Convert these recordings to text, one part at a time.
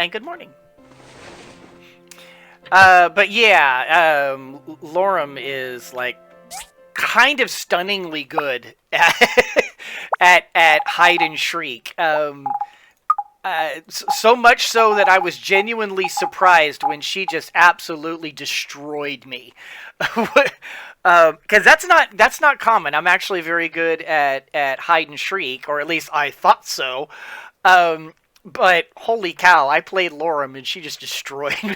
And good morning. But yeah, Lorem is like kind of stunningly good at hide and shriek. So much so that I was genuinely surprised when she just absolutely destroyed me. Because that's not common. I'm actually very good at hide and shriek, or at least I thought so. But holy cow, I played Lorem and she just destroyed me.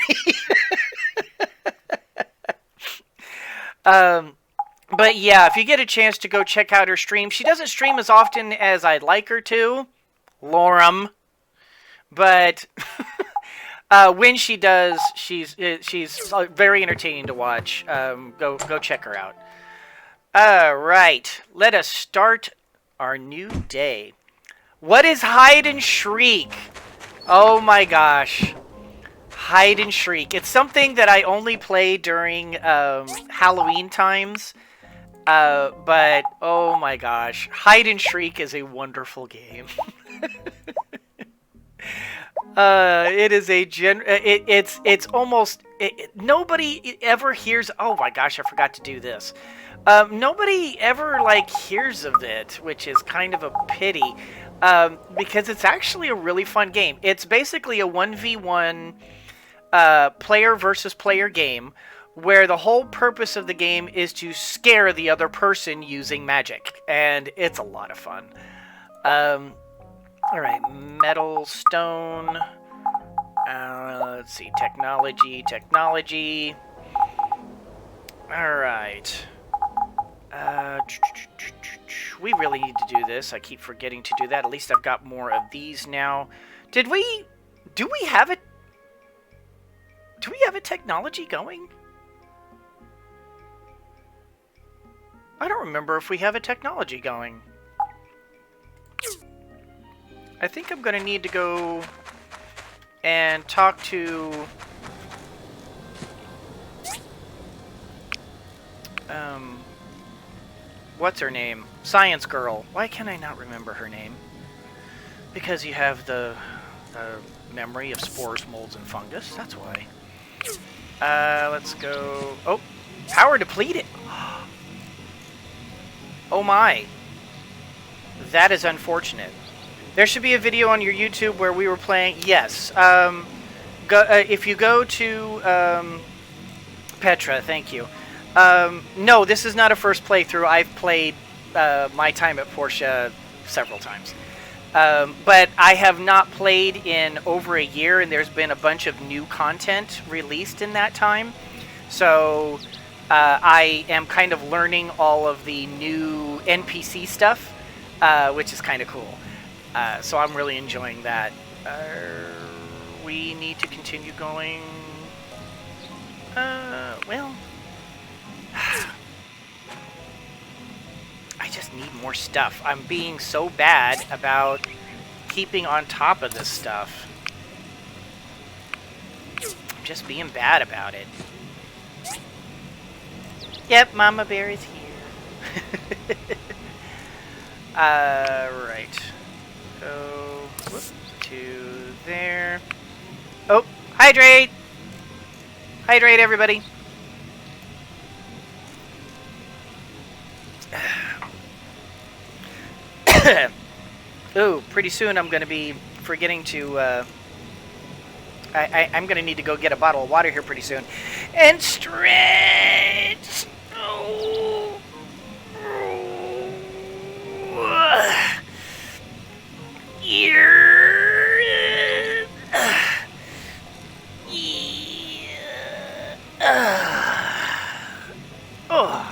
But yeah, if you get a chance to go check out her stream, she doesn't stream as often as I'd like her to, Lorem. But when she does, she's very entertaining to watch. Go check her out. All right, let us start our new day. What is hide and shriek? Oh my gosh. Hide and shriek. It's something that I only play during Halloween times. But oh my gosh. Hide and shriek is a wonderful game. It is a it's almost nobody ever hears. Oh my gosh, I forgot to do this. Nobody ever like hears of it, which is kind of a pity. Because it's actually a really fun game. It's basically a 1v1 player versus player game where the whole purpose of the game is to scare the other person using magic. And it's a lot of fun. Alright, metal, stone. Let's see, technology. Alright. We really need to do this. I keep forgetting to do that. At least I've got more of these now. Do we have it? Do we have a technology going? I don't remember if we have a technology going. I think I'm going to need to go and talk to what's her name? Science Girl. Why can I not remember her name? Because you have the memory of spores, molds, and fungus. That's why. Let's go. Oh, power depleted. Oh my. That is unfortunate. There should be a video on your YouTube where we were playing. Yes. If you go to Petra, thank you. No, this is not a first playthrough. I've played My Time at Portia several times. But I have not played in over a year, and there's been a bunch of new content released in that time. So I am kind of learning all of the new NPC stuff, which is kind of cool. So I'm really enjoying that. We need to continue going. Well... I just need more stuff. I'm being so bad about keeping on top of this stuff. I'm just being bad about it. Yep, Mama Bear is here. Right. Go to there. Oh, hydrate! Hydrate, everybody. Ooh, pretty soon I'm going to be forgetting to, I'm going to need to go get a bottle of water here pretty soon. And stretch! Oh. Oh.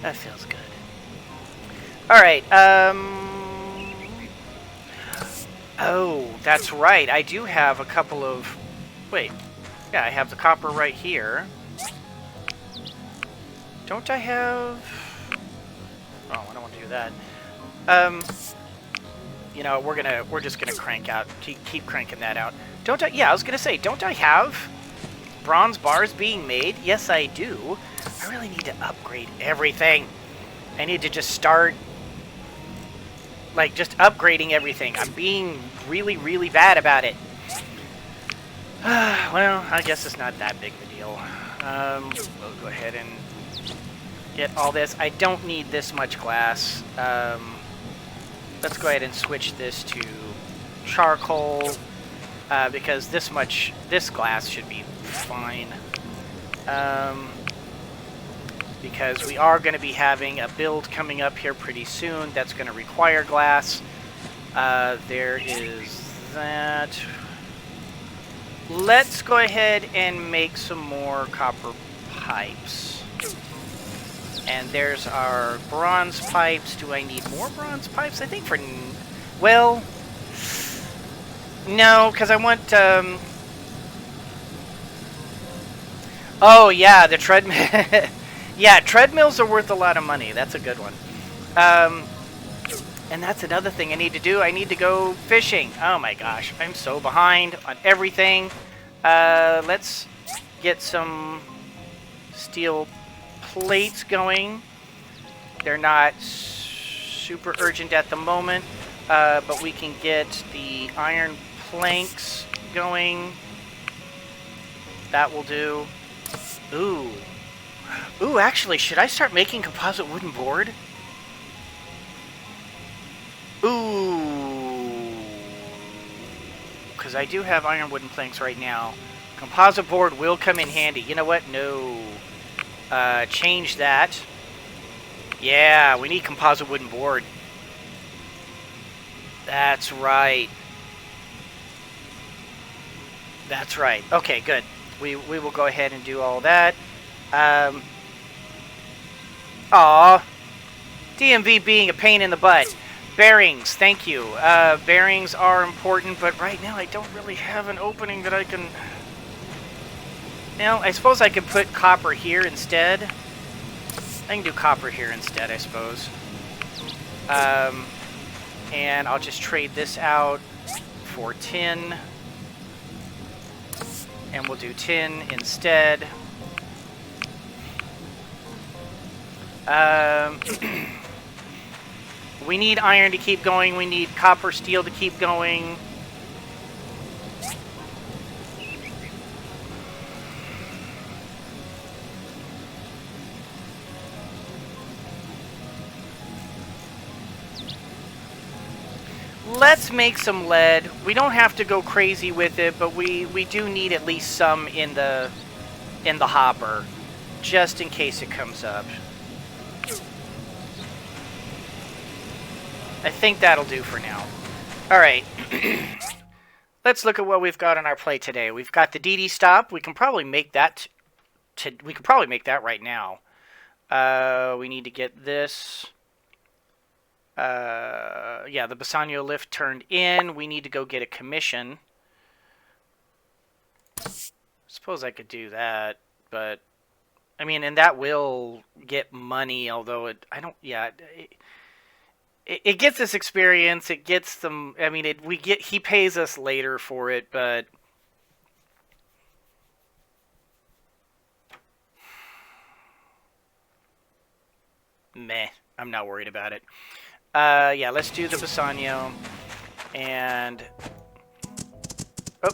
That feels good. Alright, oh, that's right. I do have a couple of... Wait. Yeah, I have the copper right here. Don't I have... Oh, I don't want to do that. You know, we're just gonna crank out... Keep cranking that out. Don't I... Yeah, I was gonna say, don't I have bronze bars being made? Yes, I do. I really need to upgrade everything. I need to just start like, just upgrading everything. I'm being really, really bad about it. Well, I guess it's not that big of a deal. We'll go ahead and get all this. I don't need this much glass. Let's go ahead and switch this to charcoal, because this glass should be fine. Because we are going to be having a build coming up here pretty soon that's going to require glass. There is that. Let's go ahead and make some more copper pipes. And there's our bronze pipes. Do I need more bronze pipes? I think for... Well... No, because I want... Oh, yeah, the treadmill... Yeah, treadmills are worth a lot of money. That's a good one. And that's another thing I need to do. I need to go fishing. Oh my gosh, I'm so behind on everything. Let's get some steel plates going. They're not super urgent at the moment, but we can get the iron planks going. That will do. Ooh. Ooh, actually, should I start making composite wooden board? Ooh. Because I do have iron wooden planks right now. Composite board will come in handy. You know what? No. Change that. Yeah, we need composite wooden board. That's right. That's right. Okay, good. We will go ahead and do all that. Aw. DMV being a pain in the butt. Bearings, thank you. Bearings are important, but right now I don't really have an opening that I can... I suppose I could put copper here instead. I can do copper here instead, I suppose. And I'll just trade this out for tin. And we'll do tin instead. We need iron to keep going. We need copper steel to keep going. Let's make some lead. We don't have to go crazy with it, but we do need at least some in the hopper, just in case it comes up. I think that'll do for now. Alright. Let's look at what we've got on our plate today. We've got the DD stop. We can probably make that right now. We need to get this. Yeah, the Bassanio lift turned in. We need to go get a commission. Suppose I could do that, but I mean, and that will get money, although it gets us experience. It gets them. I mean, he pays us later for it, but meh. I'm not worried about it. Yeah, let's do the Bassanio. And oh,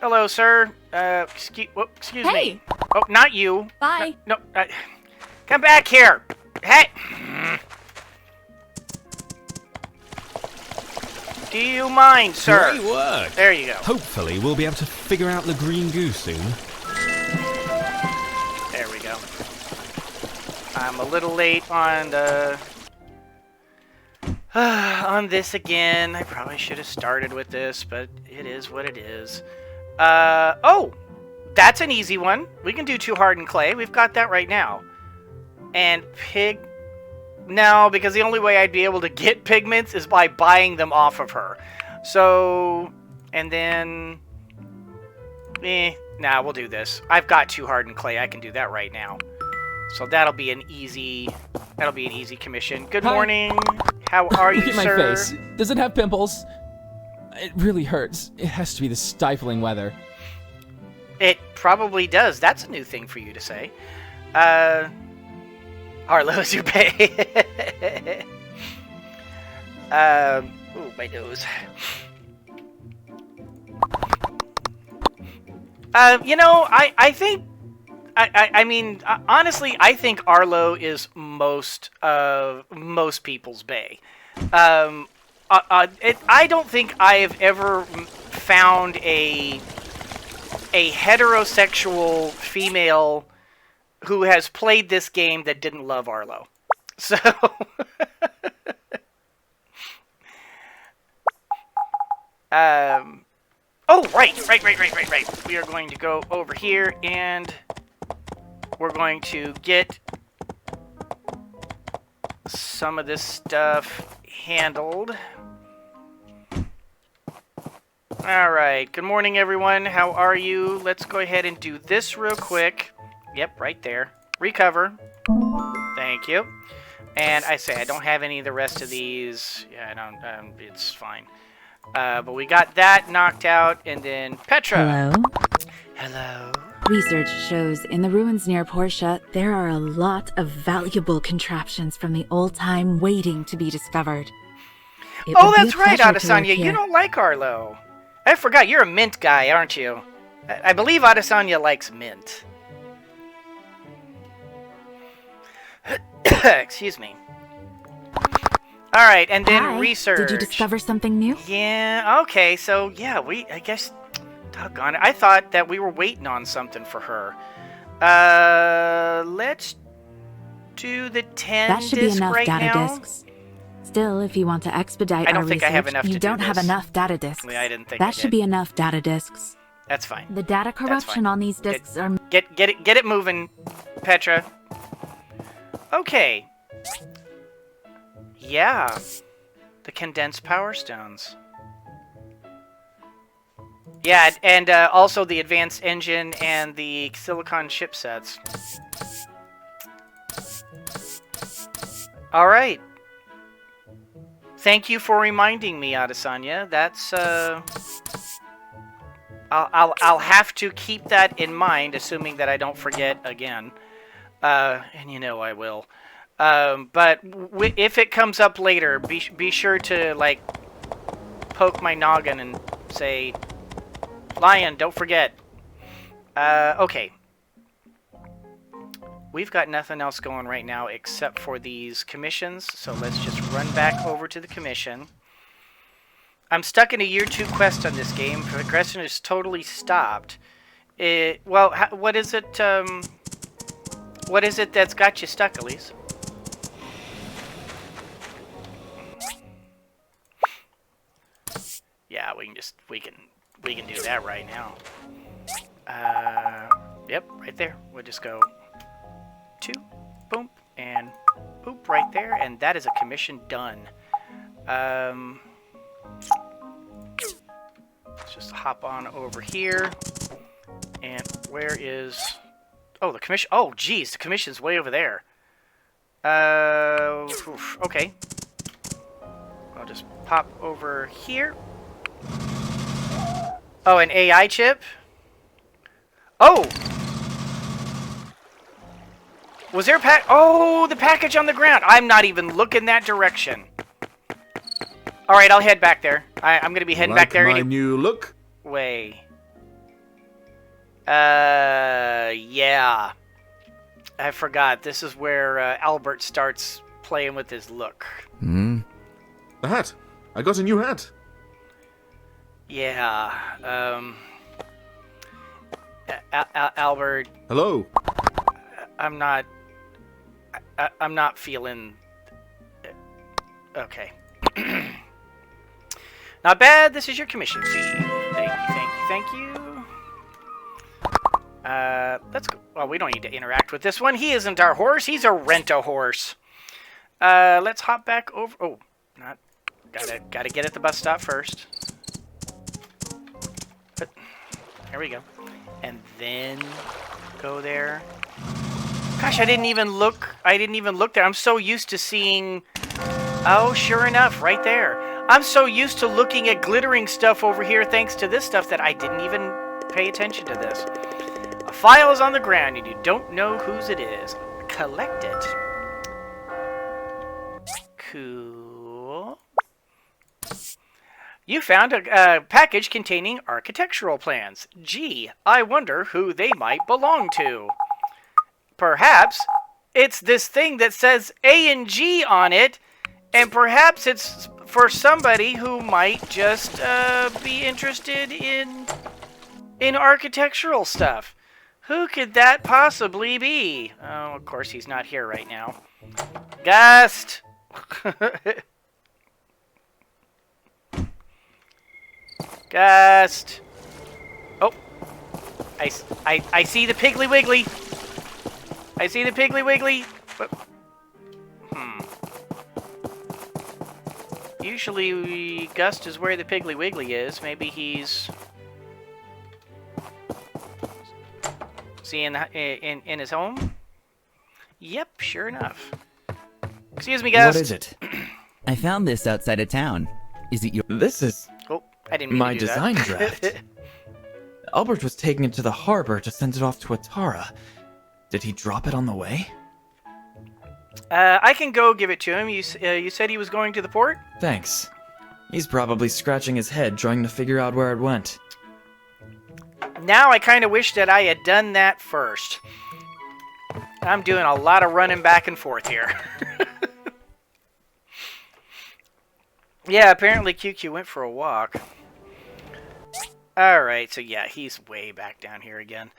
hello, sir. Excuse me. Oh, not you. Bye. No, come back here. Hey. Do you mind, sir? Great work. There you go. Hopefully we'll be able to figure out the green goo soon. There we go. I'm a little late on the... on this again. I probably should have started with this, but it is what it is. Oh! That's an easy one. We can do 2 hardened clay. We've got that right now. And pig... No, because the only way I'd be able to get pigments is by buying them off of her. So, and then... Nah, we'll do this. I've got 2 hardened clay. I can do that right now. So that'll be an easy commission. Good morning. How are you, sir? Look at my face. Does it have pimples? It really hurts. It has to be the stifling weather. It probably does. That's a new thing for you to say. Arlo Zupe. Ooh, my nose. I think I mean, honestly, I think Arlo is most people's bay. I don't think I have ever found a heterosexual female who has played this game that didn't love Arlo. So, oh, right. We are going to go over here and we're going to get some of this stuff handled. Alright, good morning everyone. How are you? Let's go ahead and do this real quick. Yep, right there. Recover. Thank you. And I say I don't have any of the rest of these. Yeah, I don't. It's fine. But we got that knocked out, and then Petra. Hello? Hello. Research shows in the ruins near Portia, there are a lot of valuable contraptions from the old time waiting to be discovered. It Oh, would be that's a right, pleasure to work Adesanya. You here. don't like Arlo. I forgot, you're a mint guy, aren't you? I believe Adesanya likes mint. Excuse me. Alright, and then Hi. research. Did you discover something new? Yeah, okay, so yeah, I guess, doggone it. I thought that we were waiting on something for her. Let's do the 10 That should be disc enough right data now. discs. Still, if you want to expedite I don't our think research, I have enough to you do don't have this. enough data discs. Yeah, I didn't think I That should did. be enough data discs. That's fine. The data corruption on these Get- discs are... Get it moving, Petra. Okay. Yeah. The condensed power stones. Yeah, and also the advanced engine and the silicon chipsets. All right. Thank you for reminding me, Adesanya. That's I'll have to keep that in mind, assuming that I don't forget again. And you know I will. But if it comes up later, be sure to like poke my noggin and say, "Lion, don't forget." Okay. We've got nothing else going right now except for these commissions, so let's just run back over to the commission. I'm stuck in a year 2 quest on this game. Progression is totally stopped. Well, what is it? What is it that's got you stuck, Elise? Yeah, we can do that right now. Yep, right there. We'll just go 2, boom, and boop right there, and that is a commission done. Let's just hop on over here. And where is... Oh, the commission... Oh, geez, the commission's way over there. Okay. I'll just pop over here. Oh, an AI chip? Oh! Was there a pack? Oh, the package on the ground. I'm not even looking that direction. All right, I'll head back there. I'm gonna be heading back there. My new look. Way. Yeah. I forgot. This is where Albert starts playing with his look. The hat. I got a new hat. Yeah. Albert. Hello. I'm not feeling... Okay. Not bad. This is your commission fee. Thank you. Let's go. Well, we don't need to interact with this one. He isn't our horse. He's a rent-a-horse. Let's hop back over... Oh, not... Gotta get at the bus stop first. But, there we go. And then go there. Gosh, I didn't even look there. I'm so used to seeing... Oh, sure enough, right there. I'm so used to looking at glittering stuff over here thanks to this stuff that I didn't even pay attention to this. A file is on the ground and you don't know whose it is. Collect it. Cool. You found a package containing architectural plans. Gee, I wonder who they might belong to. Perhaps it's this thing that says A and G on it, and perhaps it's for somebody who might just be interested in architectural stuff. Who could that possibly be? Oh, of course he's not here right now. Gust! Gust! Oh, I see the Piggly Wiggly. I see the Piggly Wiggly. But, Usually, Gust is where the Piggly Wiggly is. Maybe he's... Is he in his home? Yep, sure enough. Excuse me, Gust. What is it? I found this outside of town. Is it your... This is Oh, I didn't mean my to do design that. draft. Albert was taking it to the harbor to send it off to Atara. Did he drop it on the way? I can go give it to him. You said he was going to the port? Thanks. He's probably scratching his head trying to figure out where it went. Now I kind of wish that I had done that first. I'm doing a lot of running back and forth here. Yeah, apparently QQ went for a walk. Alright, so yeah, he's way back down here again.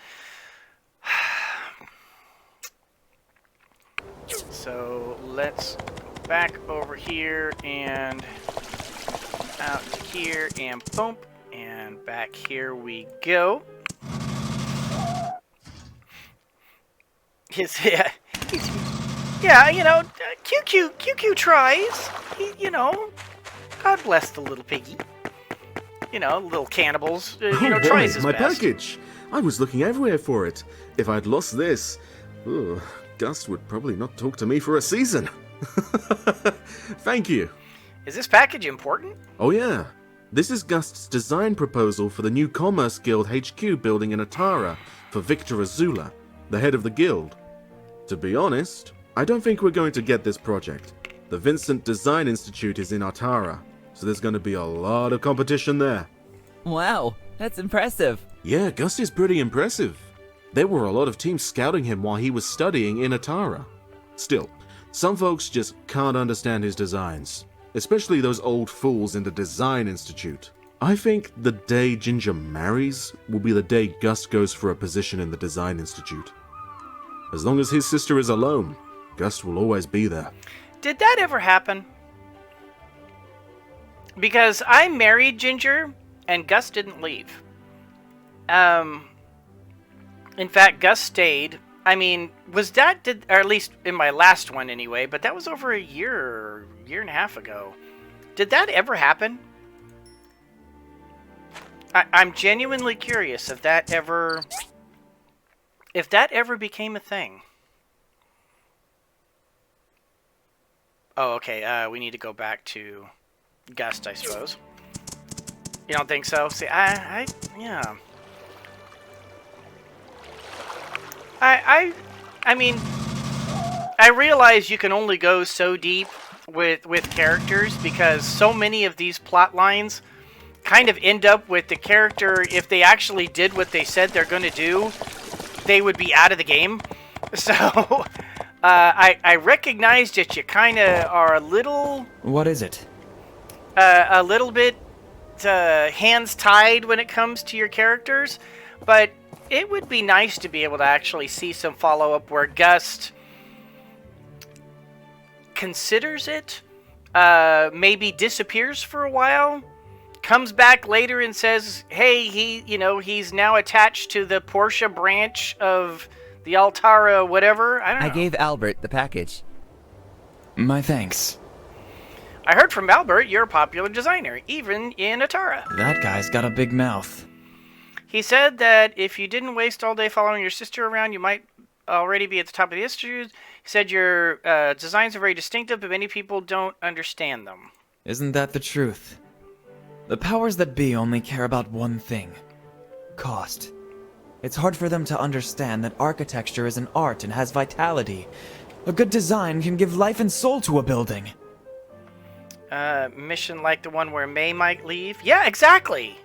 So let's go back over here and out to here and boom. And back here we go. Yeah, you know, QQ tries. You know, God bless the little piggy. You know, little cannibals. Tries his my best. package! I was looking everywhere for it. If I'd lost this, Gust would probably not talk to me for a season. Thank you. Is this package important? Oh yeah. This is Gust's design proposal for the new Commerce Guild HQ building in Atara for Victor Azula, the head of the guild. To be honest, I don't think we're going to get this project. The Vincent Design Institute is in Atara, so there's going to be a lot of competition there. Wow, that's impressive. Yeah, Gus is pretty impressive. There were a lot of teams scouting him while he was studying in Atara. Still, some folks just can't understand his designs, especially those old fools in the Design Institute. I think the day Ginger marries will be the day Gus goes for a position in the Design Institute. As long as his sister is alone, Gus will always be there. Did that ever happen? Because I married Ginger, and Gus didn't leave. In fact, Gus stayed. I mean, or at least in my last one anyway, but that was over a year and a half ago. Did that ever happen? I'm genuinely curious if that ever became a thing. Oh, okay. We need to go back to Gust, I suppose. You don't think so? See, yeah. I mean, I realize you can only go so deep with characters because so many of these plot lines kind of end up with the character, if they actually did what they said they're going to do, they would be out of the game. So, I recognize that you kind of are a little... What is it? A little bit hands tied when it comes to your characters, but it would be nice to be able to actually see some follow-up where Gust considers it, maybe disappears for a while, comes back later and says, hey, he's now attached to the Portia branch of the Altara whatever. I don't know. I gave Albert the package. My thanks. I heard from Albert you're a popular designer, even in Atara. That guy's got a big mouth. He said that if you didn't waste all day following your sister around, you might already be at the top of the institute. He said your designs are very distinctive, but many people don't understand them. Isn't that the truth? The powers that be only care about one thing: cost. It's hard for them to understand that architecture is an art and has vitality. A good design can give life and soul to a building. Mission like the one where May might leave? Yeah, exactly!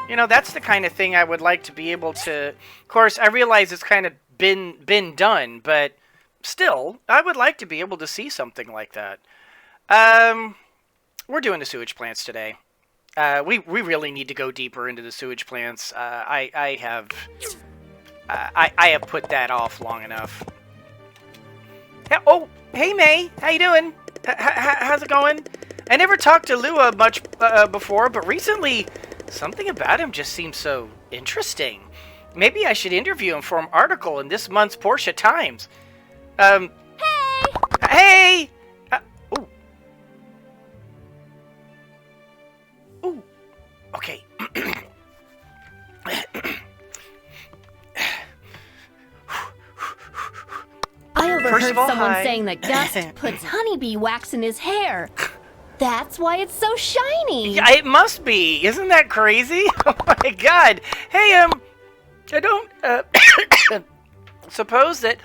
You know, that's the kind of thing I would like to be able to... Of course, I realize it's kind of been done, but still, I would like to be able to see something like that. We're doing the sewage plants today. We really need to go deeper into the sewage plants. I have put that off long enough. Oh, hey May, how you doing? How's it going? I never talked to Lua much before, but recently something about him just seems so interesting. Maybe I should interview him for an article in this month's Portia Times. Hey! Hey! Ooh. Ooh. Okay. I overheard all, someone hi. saying that Gus puts honeybee wax in his hair. That's why it's so shiny. Yeah, it must be. Isn't that crazy? Oh my god. Hey, I don't, suppose that...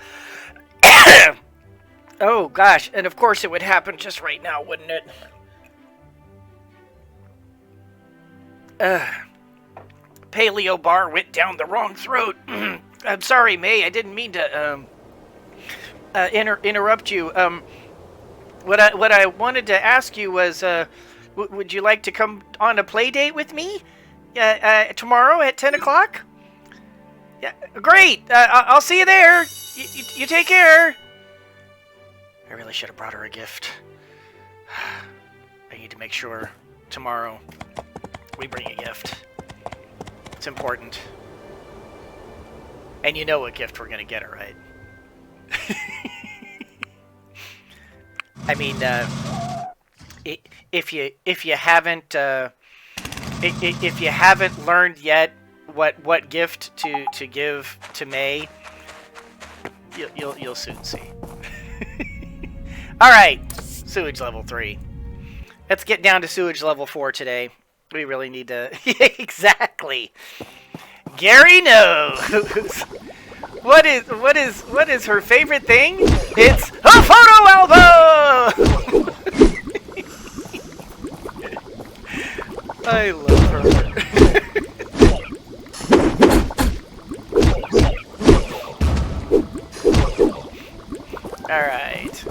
Oh gosh, and of course it would happen just right now, wouldn't it? Paleo bar went down the wrong throat. I'm sorry, May. I didn't mean to, interrupt you. What I wanted to ask you was, would you like to come on a play date with me? Tomorrow at 10 o'clock? Yeah, great. I'll see you there. You take care. I really should have brought her a gift. I need to make sure tomorrow we bring a gift. It's important. And you know what gift we're gonna get her, right? I mean, if you haven't learned yet what gift to give to May, you'll soon see. All right, sewage level 3. Let's get down to sewage level 4 today. We really need to... Exactly. Gary knows. What is her favorite thing? It's a photo album. I love her. All right.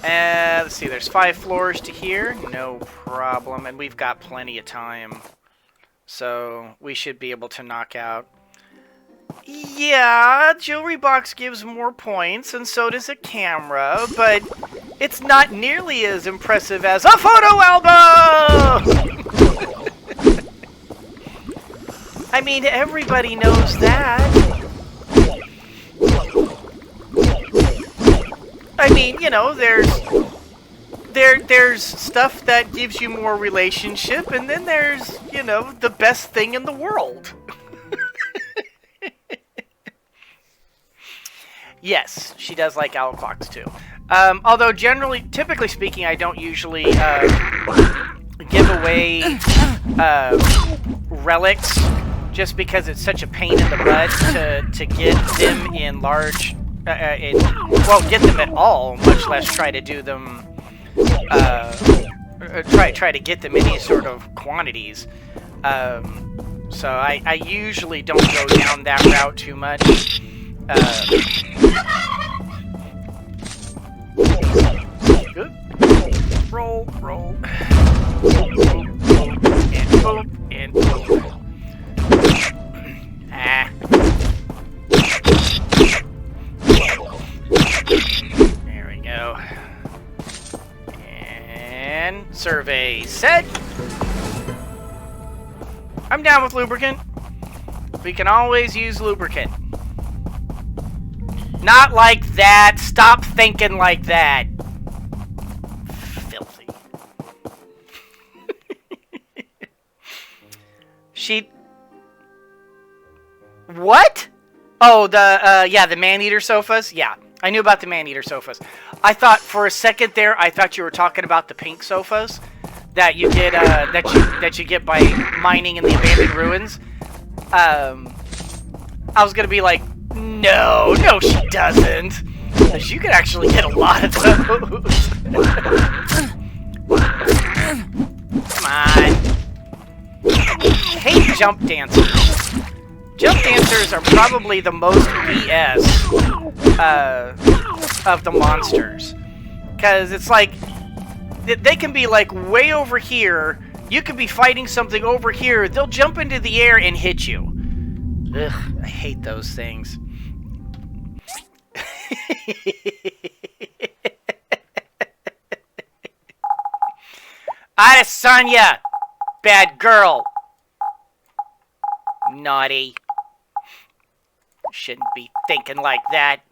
Let's see. There's 5 floors to here. No problem, and we've got plenty of time, so we should be able to knock out. Yeah, jewelry box gives more points, and so does a camera, but it's not nearly as impressive as a photo album! I mean, everybody knows that. I mean, you know, there's stuff that gives you more relationship, and then there's, you know, the best thing in the world. Yes, she does like owl clocks too. Although typically speaking, I don't usually give away relics, just because it's such a pain in the butt to get them in large, get them at all, much less try to do them, try to get them in any sort of quantities. So I usually don't go down that route too much. Good. Roll. And boom. There we go. And survey set. I'm down with lubricant. We can always use lubricant. Not like that. Stop thinking like that. Filthy. What? Oh, the man-eater sofas? Yeah, I knew about the man-eater sofas. I thought for a second there, I thought you were talking about the pink sofas that you get, that you get by mining in the abandoned ruins. I was gonna be like, no, she doesn't. 'Cause you could actually get a lot of those. Come on. I hate jump dancers. Jump dancers are probably the most BS of the monsters. Because it's like, they can be like way over here. You could be fighting something over here. They'll jump into the air and hit you. Ugh, I hate those things. Adesanya! Bad girl! Naughty. Shouldn't be thinking like that.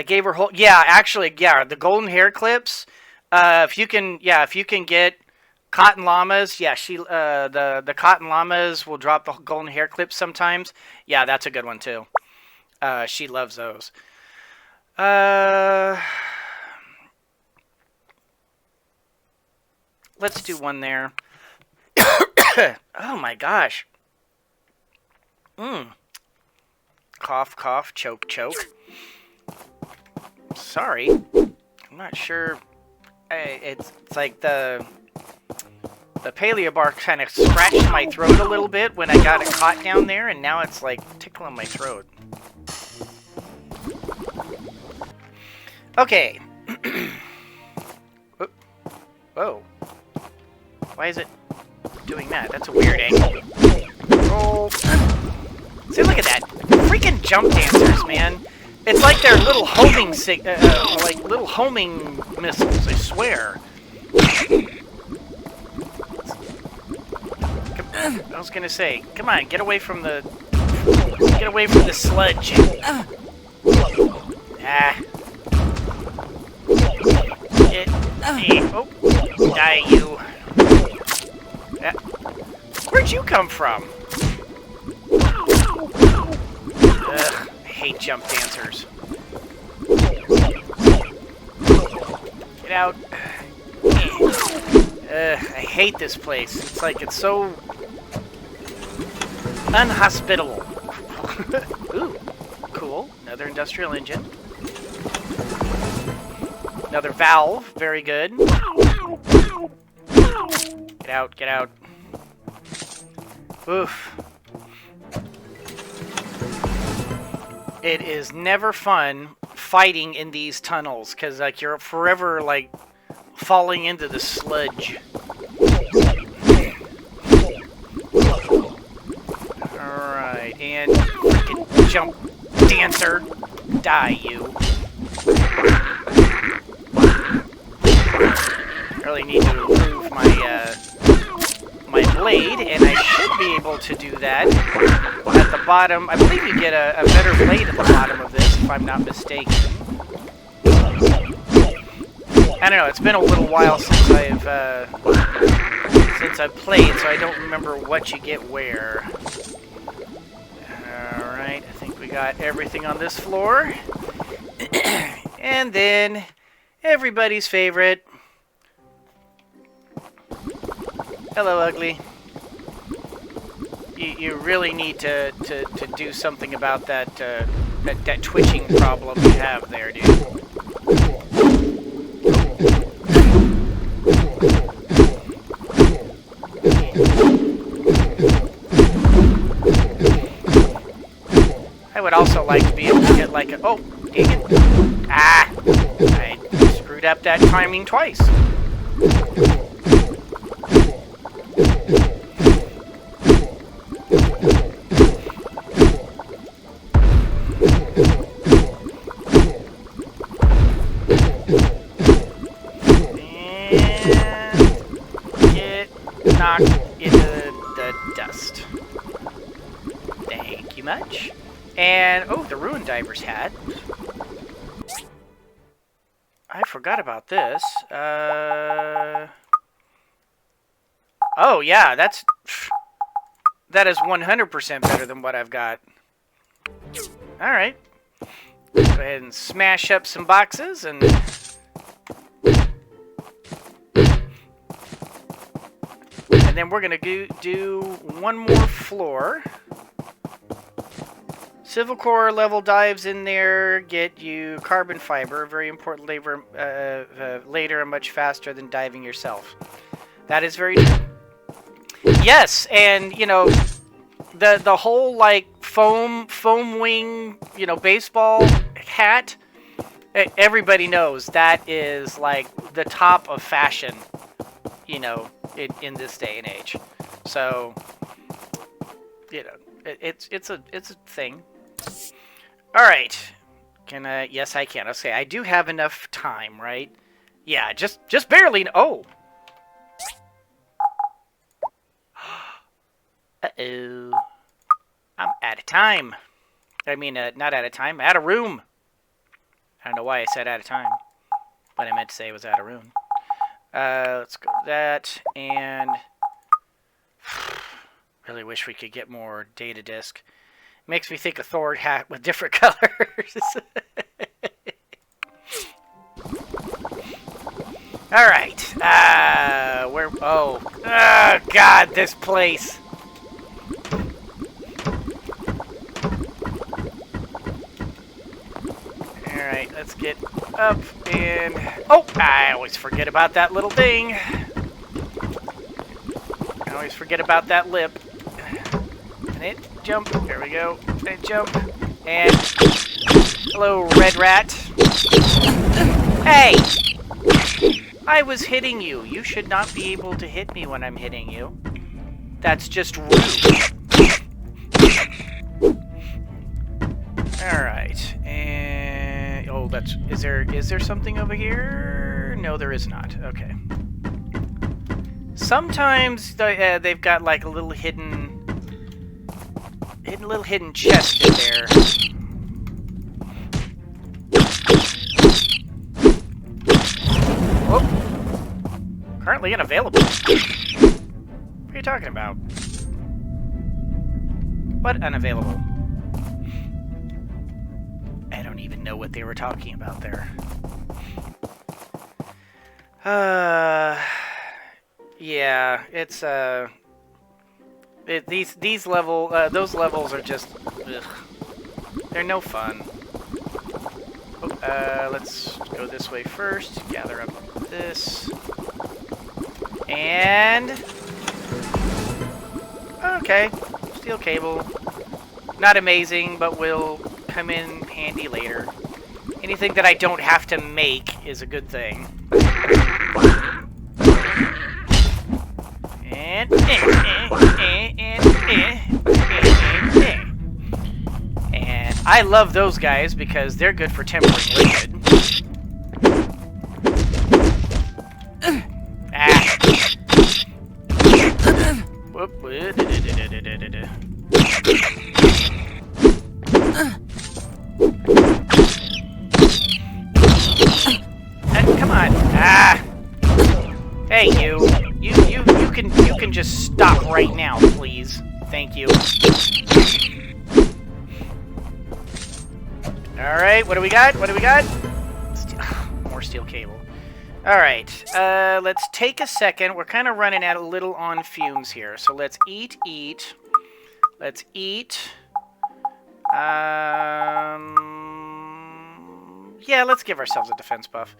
Gave her whole... Yeah, actually, yeah, the golden hair clips. If you can get cotton llamas, yeah, the cotton llamas will drop the golden hair clips sometimes. Yeah, that's a good one too. She loves those. Let's do one there. Oh my gosh. Cough, cough, choke, choke. Sorry. I'm not sure. It's like the paleo bar kind of scratched my throat a little bit when I got it caught down there, and now it's like tickling my throat. Okay. Whoa. Why is it doing that? That's a weird angle. Roll. See, look at that. Freaking jump dancers, man. It's like they're little homing little homing missiles, I swear. I was gonna say, come on, get away from the sludge. Oh, die you. Where'd you come from? Ugh, I hate jump dancers. Get out. I hate this place. It's like it's so unhospitable. Ooh, cool. Another industrial engine. Another valve. Very good. Get out, get out. Oof. It is never fun fighting in these tunnels, because like you're forever like falling into the sludge. Alright, and freaking jump dancer. Die, you. Really need to improve my blade, and I should be able to do that at the bottom. I believe you get a better blade at the bottom of this, if I'm not mistaken. I don't know, it's been a little while since I've played, so I don't remember what you get where. Alright, I think we got everything on this floor. And then, everybody's favorite. Hello, ugly. You really need to do something about that twitching problem you have there, dude. I would also like to be able to get like a... Oh, dang it. Ah! I screwed up that timing twice. Knocked into the dust. Thank you much. And, oh, the Ruin Diver's hat. I forgot about this. Oh, yeah, that is 100% better than what I've got. Alright. Go ahead and smash up some boxes and... And then we're going to do one more floor. Civil Core level dives in there get you carbon fiber, very important labor, later and much faster than diving yourself. That is very true. Yes, and you know, the whole like foam wing, you know, baseball hat. Everybody knows that is like the top of fashion, you know, in this day and age. So, you know, it's a thing. All right, can I? Yes, I can. Okay, I do have enough time, right? Yeah, just barely. Oh. Uh-oh. I'm out of time. I mean, not out of time, out of room. I don't know why I said out of time. What I meant to say was out of room. Let's go with that, and... really wish we could get more data disk. Makes me think of Thor hat with different colors. Alright. Where... Oh. Oh, God, this place. Alright, let's get up and... Oh! I always forget about that little thing. I always forget about that lip. And it jump. There we go. And jump. And... Hello, red rat. Hey! I was hitting you. You should not be able to hit me when I'm hitting you. That's just rude. Alright, and... Oh, that's... Is there something over here? No, there is not. Okay. Sometimes they've got like a little hidden chest in there. Oh! Currently unavailable. What are you talking about? What unavailable? I don't even know what they were talking about there. Yeah, it's these those levels are just, ugh. They're no fun. Oh, let's go this way first. Gather up this, and okay, steel cable. Not amazing, but will come in handy later. Anything that I don't have to make is a good thing. And I love those guys because they're good for tempering liquid. Come on. Hey, you can just stop right now, please. Thank you. Alright, what do we got? What do we got? More steel cable. Alright, let's take a second. We're kind of running out a little on fumes here. So let's eat. Let's eat. Yeah, let's give ourselves a defense buff.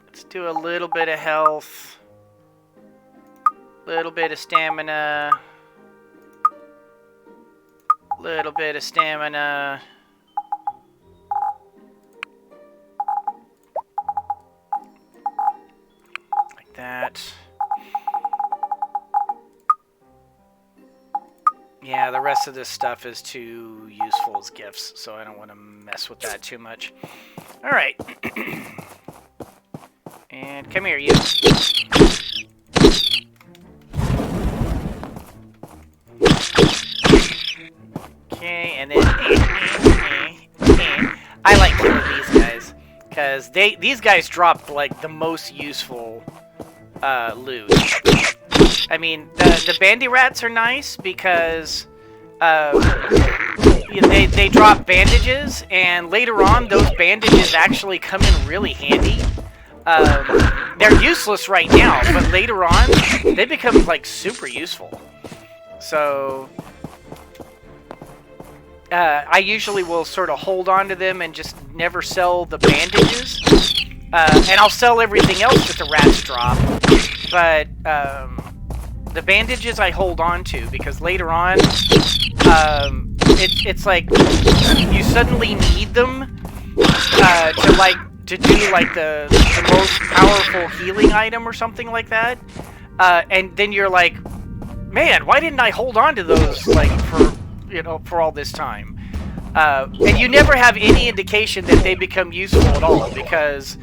Let's do a little bit of health. Little bit of stamina. Little bit of stamina. Like that. Yeah, the rest of this stuff is too useful as gifts, so I don't want to mess with that too much. Alright. And come here, you. Okay, and then... I like killing these guys, because these guys drop, like, the most useful loot. I mean, the bandy rats are nice because they drop bandages, and later on those bandages actually come in really handy. They're useless right now, but later on they become like super useful. So I usually will sort of hold on to them and just never sell the bandages. And I'll sell everything else that the rats drop. But the bandages I hold on to because later on, it's like you suddenly need them to do like the most powerful healing item or something like that. And then you're like, man, why didn't I hold on to those like for all this time? And you never have any indication that they become useful at all because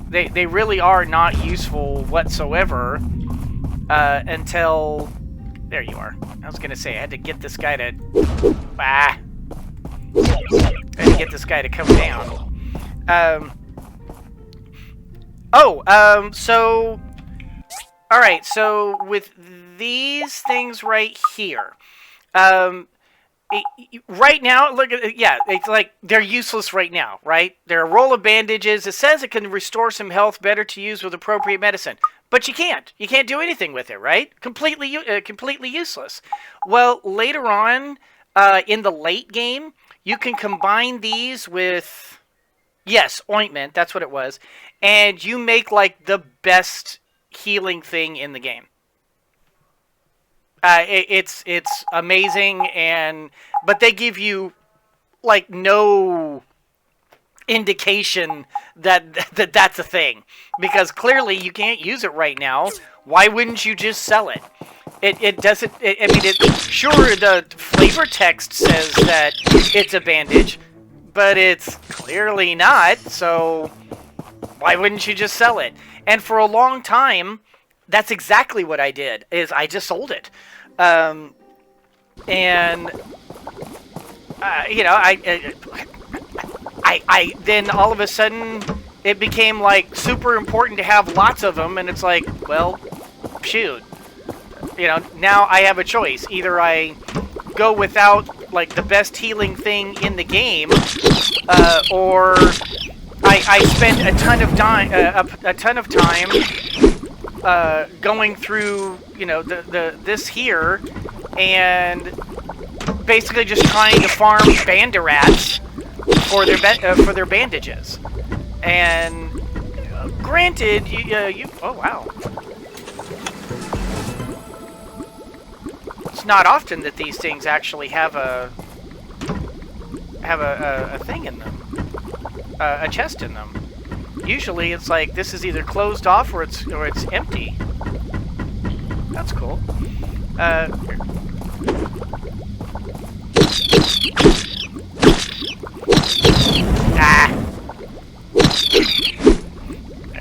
they really are not useful whatsoever until... There you are. I was gonna say I had to get this guy to... I had to get this guy to come down. So... Alright, so with these things right here... right now, look at it's like they're useless right now, right? They're a roll of bandages. It says it can restore some health, better to use with appropriate medicine, but you can't. You can't do anything with it, right? Completely useless. Well, later on, in the late game, you can combine these with, yes, ointment. That's what it was, and you make like the best healing thing in the game. It's amazing, but they give you like no indication that that's a thing because clearly you can't use it right now. Why wouldn't you just sell it? It doesn't. Sure, the flavor text says that it's a bandage, but it's clearly not. So why wouldn't you just sell it? And for a long time, that's exactly what I did. Is I just sold it. I then all of a sudden it became like super important to have lots of them, and it's like, well, shoot, now I have a choice. Either I go without like the best healing thing in the game, or I spend a ton of time going through, this here, and basically just trying to farm bandirats for their bandages. And granted, you oh wow, it's not often that these things actually have a thing in them, a chest in them. Usually it's like this is either closed off or it's empty. That's cool. There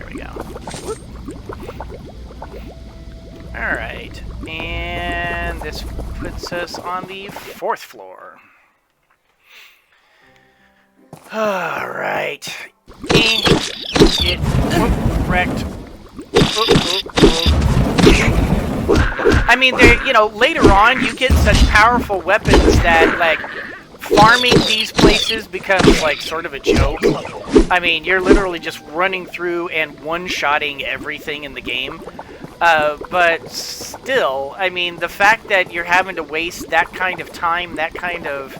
we go. Alright. And this puts us on the 4th floor. Alright. Get wrecked. I mean, later on you get such powerful weapons that, like, farming these places becomes, like, sort of a joke. I mean, you're literally just running through and one-shotting everything in the game. But still, I mean, the fact that you're having to waste that kind of time, that kind of,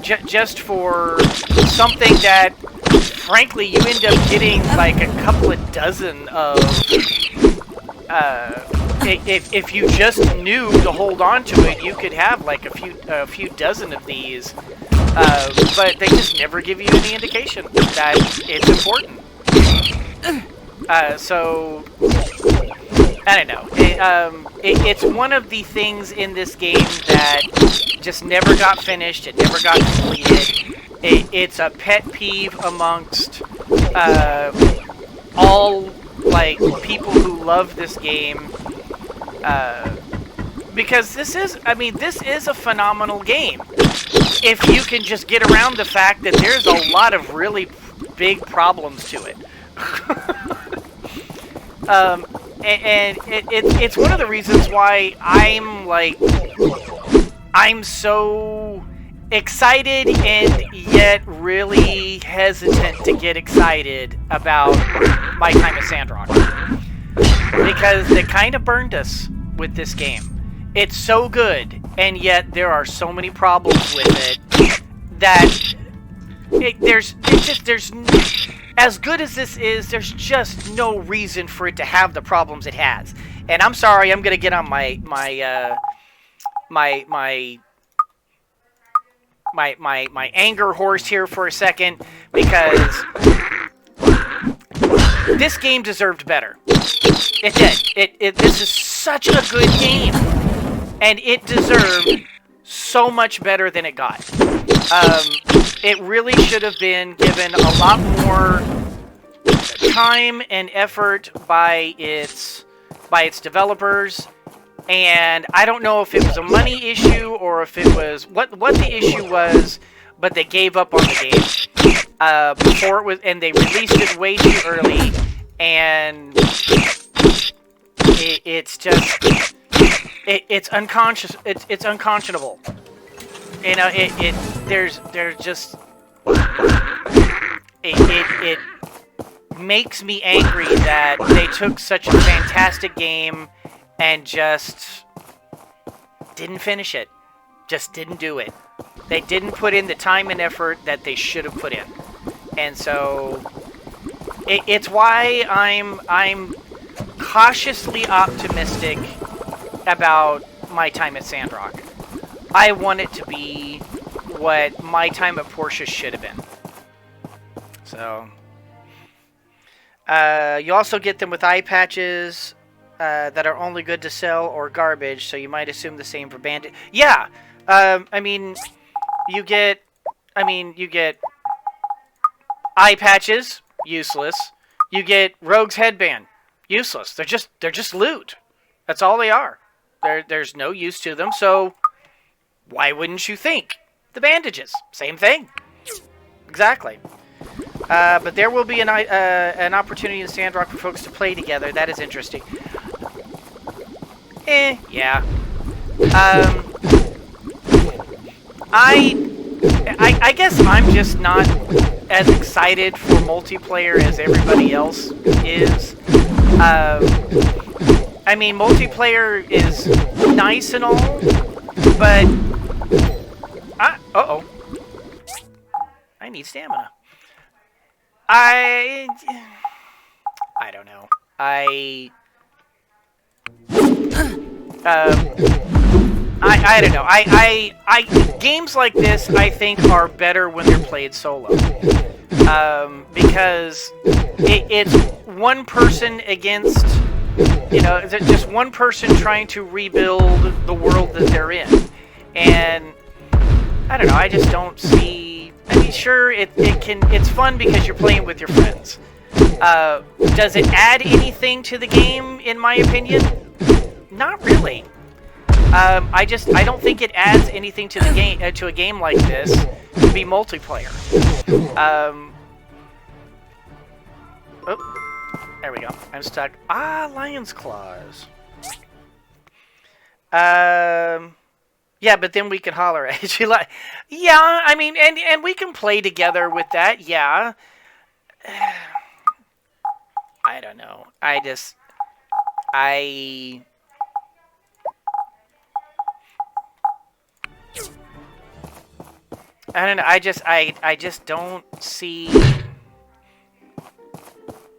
just for something that, frankly, you end up getting like a couple of dozen of, if you just knew to hold on to it, you could have like a few dozen of these, but they just never give you any indication that it's important. So, I don't know. It's one of the things in this game that just never got finished. It never got completed. It's a pet peeve amongst all like people who love this game, because this is a phenomenal game. If you can just get around the fact that there's a lot of really big problems to it. And it's one of the reasons why I'm so excited and yet really hesitant to get excited about My Time at Sandrock, because they kind of burned us with this game. It's so good, and yet there are so many problems with it that there's as good as this is, there's just no reason for it to have the problems it has. And I'm sorry, I'm gonna get on my anger horse here for a second, because this game deserved better. It did. This is such a good game, and it deserved so much better than it got. It really should have been given a lot more time and effort by its developers. And I don't know if it was a money issue or if it was what the issue was, but they gave up on the game before it was, and they released it way too early, and it's just it's unconscious. It's unconscionable. You know, there's just it makes me angry that they took such a fantastic game and just didn't finish it. Just didn't do it. They didn't put in the time and effort that they should have put in. And so it's why I'm cautiously optimistic about My Time at Sandrock. I want it to be what My Time at Portia should have been. So you also get them with eye patches that are only good to sell or garbage, so you might assume the same for bandit. Yeah, I mean, you get eye patches, useless. You get Rogue's headband, useless. They're just loot. That's all they are. There's no use to them. So why wouldn't you think the bandages? Same thing. Exactly. But there will be an opportunity in Sandrock for folks to play together. That is interesting. Yeah. I guess I'm just not as excited for multiplayer as everybody else is. I mean, multiplayer is nice and all, but uh-oh. I need stamina. I don't know. I don't know. Games like this, I think, are better when they're played solo. Because it's one person against, just one person trying to rebuild the world that they're in. And I don't know, I just don't see. I mean, sure, it's fun because you're playing with your friends. Does it add anything to the game, in my opinion? Not really. I don't think it adds anything to the game, to a game like this, to be multiplayer. Oh, there we go. I'm stuck. Lion's claws. Yeah, but then we can holler at you like, yeah. I mean, and we can play together with that. Yeah. I don't know. I don't know. I just don't see.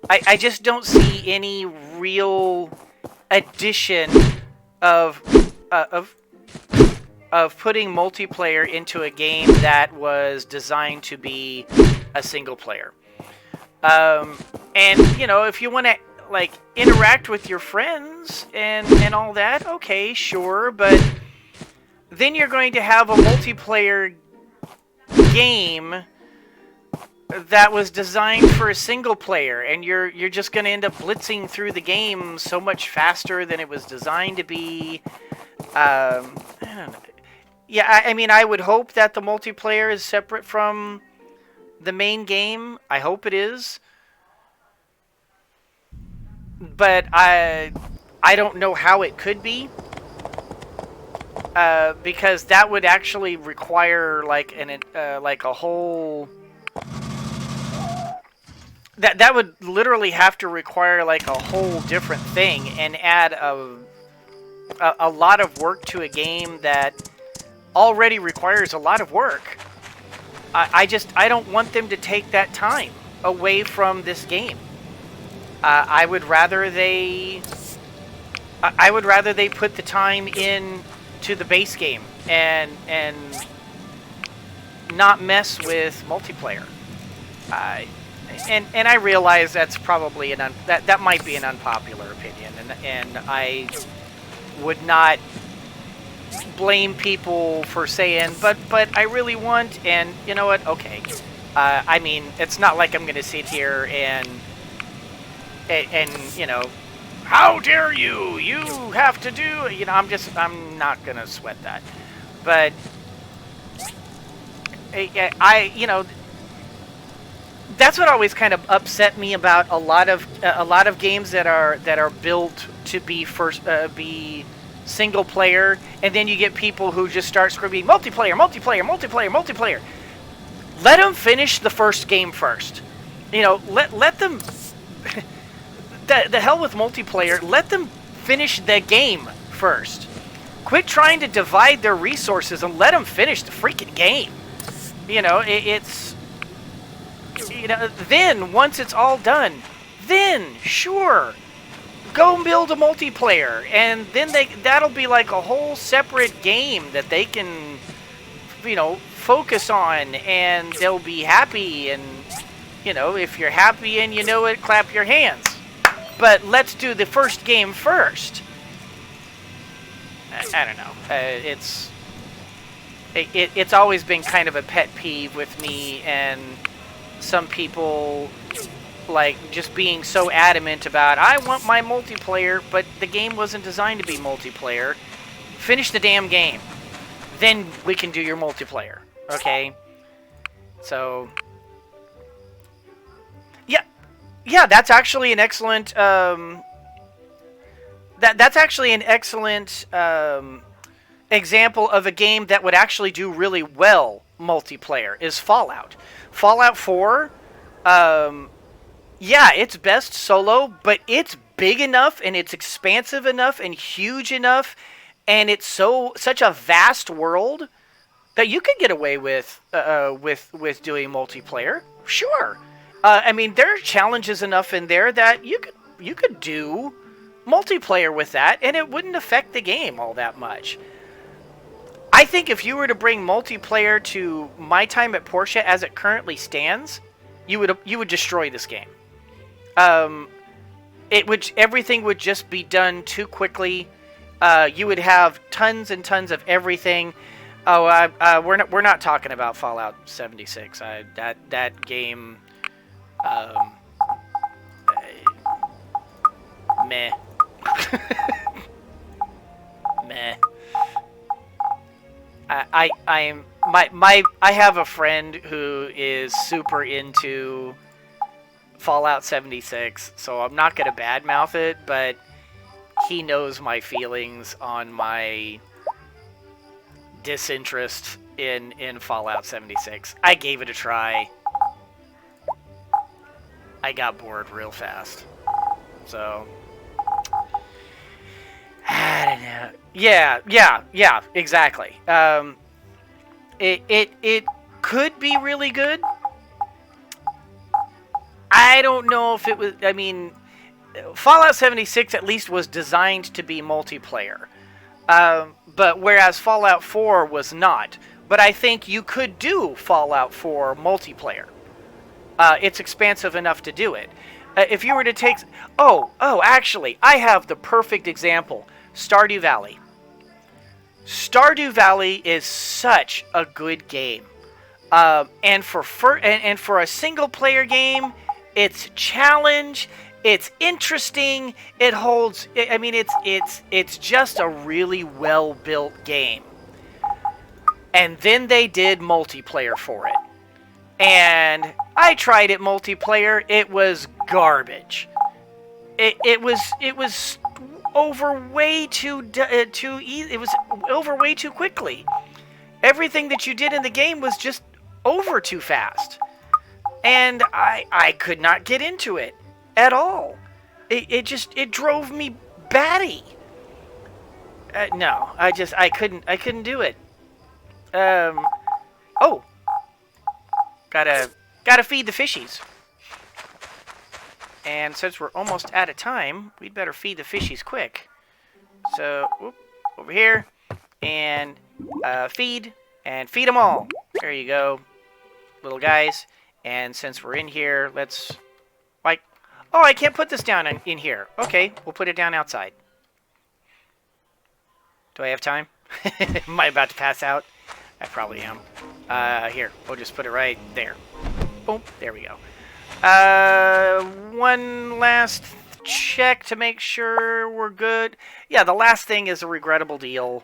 I just don't see any real addition of putting multiplayer into a game that was designed to be a single player. And if you want to interact with your friends and all that, okay, sure, but then you're going to have a multiplayer game that was designed for a single player, and you're just going to end up blitzing through the game so much faster than it was designed to be. I don't know. Yeah, I mean, I would hope that the multiplayer is separate from the main game. I hope it is. But I don't know how it could be. Because that would actually require a whole. That would literally have to require a whole different thing and add a a lot of work to a game that already requires a lot of work. I don't want them to take that time away from this game. I would rather they put the time in to the base game and not mess with multiplayer. And I realize that's probably that might be an unpopular opinion, and I would not blame people for saying, but I really want, and you know what? Okay, I mean, it's not like I'm gonna sit here and you know, how dare you? You have to do, you know. I'm not gonna sweat that, but you know. That's what always kind of upset me about a lot of games that are built to be be single player, and then you get people who just start screaming multiplayer, multiplayer, multiplayer, multiplayer. Let them finish the first game first. You know, let them. the hell with multiplayer. Let them finish the game first. Quit trying to divide their resources and let them finish the freaking game. You know, it's. You know, then once it's all done, then sure, go build a multiplayer, and then that'll be like a whole separate game that they can, you know, focus on, and they'll be happy. And you know, if you're happy and you know it, clap your hands. But let's do the first game first. I don't know. It's always been kind of a pet peeve with me, and some people like just being so adamant about, I want my multiplayer, but the game wasn't designed to be multiplayer. Finish the damn game, then we can do your multiplayer. Okay, so yeah, that's actually an excellent that's actually an excellent example of a game that would actually do really well multiplayer is Fallout. Fallout 4, yeah, it's best solo, but it's big enough and it's expansive enough and huge enough, and it's such a vast world that you could get away with doing multiplayer. Sure, I mean, there are challenges enough in there that you could do multiplayer with that, and it wouldn't affect the game all that much. I think if you were to bring multiplayer to My Time at Portia as it currently stands, you would destroy this game. Everything would just be done too quickly. You would have tons and tons of everything. Oh, we're not talking about Fallout 76. That game, meh, meh. I have a friend who is super into Fallout 76, so I'm not gonna badmouth it, but he knows my feelings on my disinterest in Fallout 76. I gave it a try. I got bored real fast. So I don't know. Yeah, exactly. It could be really good. I don't know if it was. I mean, Fallout 76 at least was designed to be multiplayer, but whereas Fallout 4 was not. But I think you could do Fallout 4 multiplayer. It's expansive enough to do it. If you were to take... actually, I have the perfect example. Stardew Valley. Stardew Valley is such a good game. And for a single-player game, it's challenge, it's interesting, it holds... I mean, it's just a really well-built game. And then they did multiplayer for it. And I tried it multiplayer. It was garbage. It was over way too easy. It was over way too quickly. Everything that you did in the game was just over too fast, and I could not get into it at all. It drove me batty. No, I couldn't do it. Oh, gotta feed the fishies. And since we're almost out of time, we'd better feed the fishies quick. So, whoop, over here, and feed them all. There you go, little guys. And since we're in here, let's, like, oh, I can't put this down in here. Okay, we'll put it down outside. Do I have time? Am I about to pass out? I probably am. Here, we'll just put it right there. Boom, there we go. One last check to make sure we're good. Yeah, the last thing is a regrettable deal.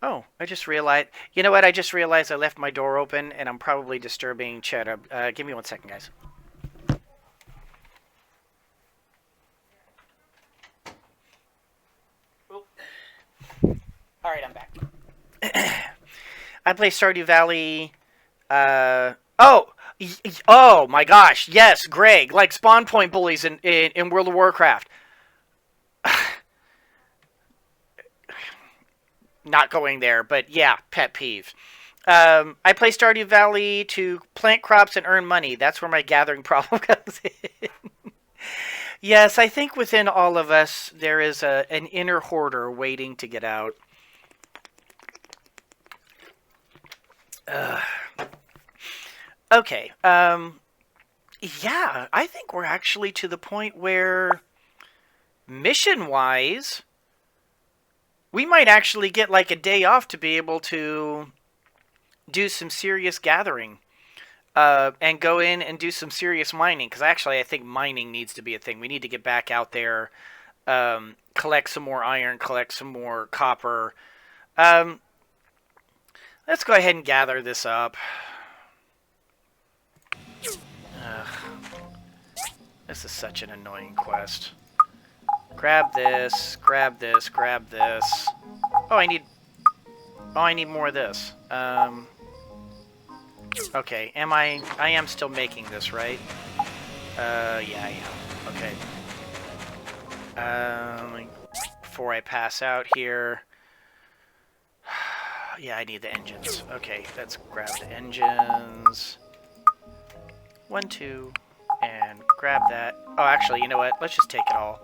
Oh, I just realized... You know what? I just realized I left my door open, and I'm probably disturbing Cheddar. Give me 1 second, guys. Alright, I'm back. I play Stardew Valley. Oh my gosh, yes, Greg, like spawn point bullies in World of Warcraft. Not going there, but yeah, pet peeve. I play Stardew Valley to plant crops and earn money. That's where my gathering problem comes in. Yes, I think within all of us there is an inner hoarder waiting to get out. Okay, yeah, I think we're actually to the point where, mission-wise, we might actually get like a day off to be able to do some serious gathering, and go in and do some serious mining, because actually I think mining needs to be a thing. We need to get back out there, collect some more iron, collect some more copper. Let's go ahead and gather this up. Ugh. This is such an annoying quest. Grab this, grab this, grab this. Oh, I need more of this. Okay, I am still making this, right? Yeah, I am. Okay. Before I pass out here. Yeah, I need the engines. Okay, let's grab the engines. 1, 2, and grab that. Oh, actually, you know what? Let's just take it all.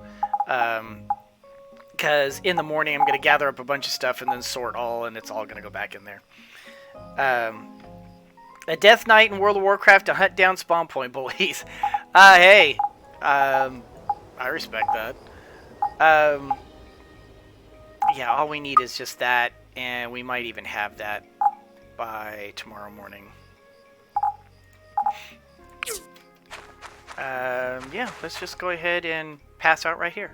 Because in the morning I'm going to gather up a bunch of stuff and then sort all, and it's all going to go back in there. A death knight in World of Warcraft to hunt down spawn point bullies. Hey. I respect that. Yeah, all we need is just that, and we might even have that by tomorrow morning. Yeah, let's just go ahead and pass out right here.